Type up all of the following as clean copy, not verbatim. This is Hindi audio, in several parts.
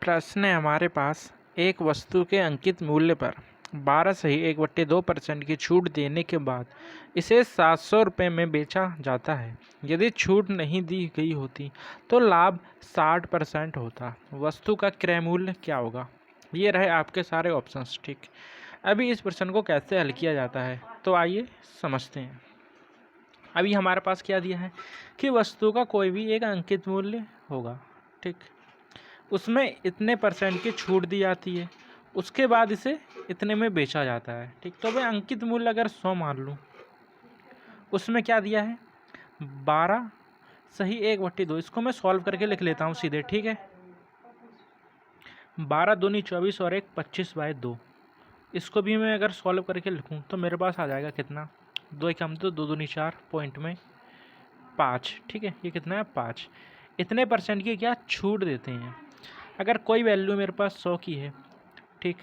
प्रश्न है हमारे पास, एक वस्तु के अंकित मूल्य पर 12.1/2% की छूट देने के बाद इसे 700 रुपये में बेचा जाता है। यदि छूट नहीं दी गई होती तो लाभ 60% होता। वस्तु का क्रय मूल्य क्या होगा? ये रहे आपके सारे ऑप्शंस। ठीक, अभी इस प्रश्न को कैसे हल किया जाता है तो आइए समझते हैं। अभी हमारे पास क्या दिया है कि वस्तु का कोई भी एक अंकित मूल्य होगा। ठीक, उसमें इतने परसेंट की छूट दी जाती है, उसके बाद इसे इतने में बेचा जाता है। ठीक, तो भाई अंकित मूल्य अगर 100 मान लूँ, उसमें क्या दिया है 12.1/2। इसको मैं सॉल्व करके लिख लेता हूँ सीधे। ठीक है, 12 दूनी 24 और 1 25/2। इसको भी मैं अगर सॉल्व करके लिखूँ तो मेरे पास आ जाएगा कितना, 2 कम तो 2 दूनी 4 पॉइंट में 5। ठीक है, ये कितना है 5। इतने परसेंट की क्या छूट देते हैं। अगर कोई वैल्यू मेरे पास 100 की है, ठीक,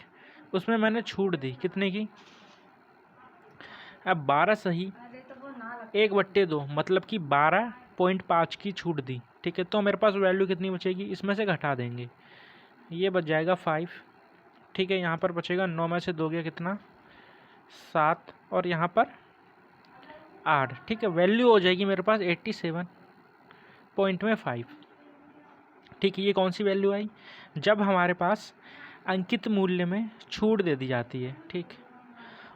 उसमें मैंने छूट दी कितने की, अब 12.1/2 मतलब कि 12.5 की छूट दी। ठीक है, तो मेरे पास वैल्यू कितनी बचेगी, इसमें से घटा देंगे, ये बच जाएगा 5। ठीक है, यहाँ पर बचेगा 9 में से 2 गया कितना 7 और यहाँ पर 8। ठीक है, वैल्यू हो जाएगी मेरे पास 87.5। ठीक है, ये कौन सी वैल्यू आई, जब हमारे पास अंकित मूल्य में छूट दे दी जाती है। ठीक,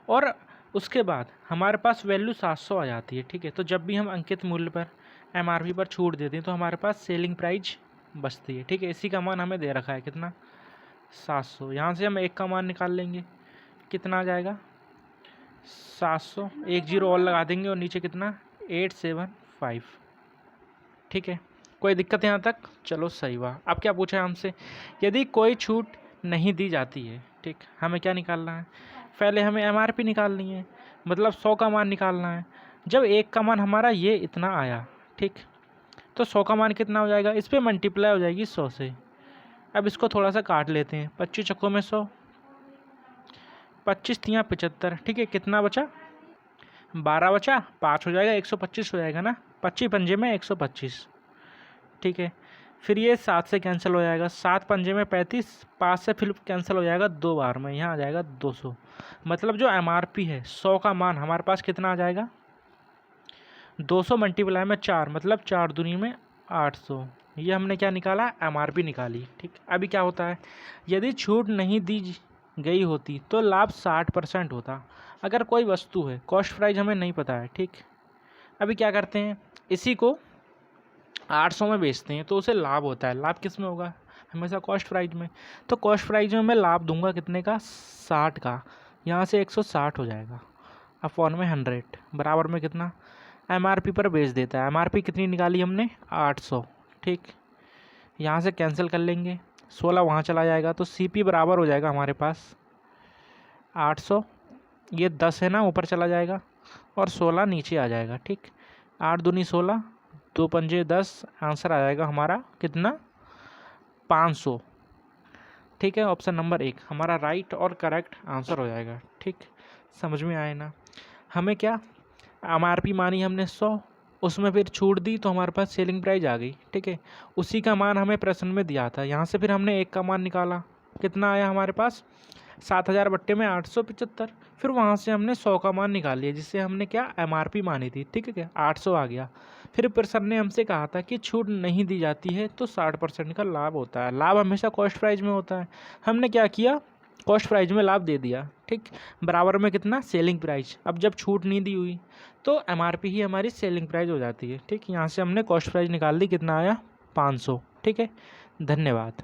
और उसके बाद हमारे पास वैल्यू 700 आ जाती है। ठीक है, तो जब भी हम अंकित मूल्य पर एमआरपी पर छूट देते हैं तो हमारे पास सेलिंग प्राइस बचती है। ठीक है, इसी का मान हमें दे रखा है कितना 700। यहाँ से हम 1 का मान निकाल लेंगे, कितना आ जाएगा 700, 1 0 और लगा देंगे और नीचे कितना 875। ठीक है, कोई दिक्कत यहाँ तक? चलो सही बात। अब क्या पूछा है हमसे, यदि कोई छूट नहीं दी जाती है, ठीक, हमें क्या निकालना है, पहले हमें एमआरपी निकालनी है, मतलब 100 का मान निकालना है। जब 1 का मान हमारा ये इतना आया, ठीक, तो 100 का मान कितना हो जाएगा, इस पर मल्टीप्लाई हो जाएगी 100 से। अब इसको थोड़ा सा काट लेते हैं, 25 चक्कों में 100, 25 तियाँ 75। ठीक है, कितना बचा 12 बचा, 5 हो जाएगा 125 हो जाएगा ना, 25 पंजे में 125। ठीक है, फिर ये 7 से कैंसिल हो जाएगा, 7 पंजे में 35, 5 से फिर कैंसिल हो जाएगा 2 बार में, यहाँ आ जाएगा 200। मतलब जो एमआरपी है 100 का मान हमारे पास कितना आ जाएगा 200 मल्टीप्लाई में 4, मतलब 4 दूनी में 800। ये हमने क्या निकाला, एमआरपी निकाली। ठीक, अभी क्या होता है, यदि छूट नहीं दी गई होती तो लाभ 60% होता। अगर कोई वस्तु है, कॉस्ट प्राइस हमें नहीं पता है, ठीक, अभी क्या करते हैं, इसी को 800 में बेचते हैं तो उसे लाभ होता है। लाभ किस में होगा, हमेशा कॉस्ट प्राइस में। तो कॉस्ट प्राइस में मैं लाभ दूंगा कितने का 60 का, यहाँ से 160 हो जाएगा अपॉन में 100 बराबर में कितना, एमआरपी पर बेच देता है। एमआरपी कितनी निकाली हमने 800। ठीक, यहाँ से कैंसिल कर लेंगे, 16 वहाँ चला जाएगा तो सीपी बराबर हो जाएगा हमारे पास 800, ये 10 है ना ऊपर चला जाएगा और 16 नीचे आ जाएगा। ठीक, 8 दूनी 16, 2 पंजे 10, आंसर आ जाएगा हमारा कितना 500। ठीक है, ऑप्शन नंबर 1 हमारा राइट और करेक्ट आंसर हो जाएगा। ठीक, समझ में आए ना। हमें क्या एमआरपी मानी हमने 100, उसमें फिर छूट दी तो हमारे पास सेलिंग प्राइस आ गई। ठीक है, उसी का मान हमें प्रश्न में दिया था, यहाँ से फिर हमने 1 का मान निकाला, कितना आया हमारे पास 7000 बट्टे में 875। फिर वहाँ से हमने 100 का मान निकाल लिया, जिससे हमने क्या एमआरपी मानी थी। ठीक है, क्या 800 आ गया। फिर प्रश्न ने हमसे कहा था कि छूट नहीं दी जाती है तो 60% का लाभ होता है। लाभ हमेशा कॉस्ट प्राइस में होता है। हमने क्या किया, कॉस्ट प्राइस में लाभ दे दिया। ठीक, बराबर में कितना सेलिंग प्राइस। अब जब छूट नहीं दी हुई तो एमआरपी ही हमारी सेलिंग प्राइस हो जाती है। ठीक, यहाँ से हमने कॉस्ट प्राइस निकाल दी, कितना आया 500। ठीक है, धन्यवाद।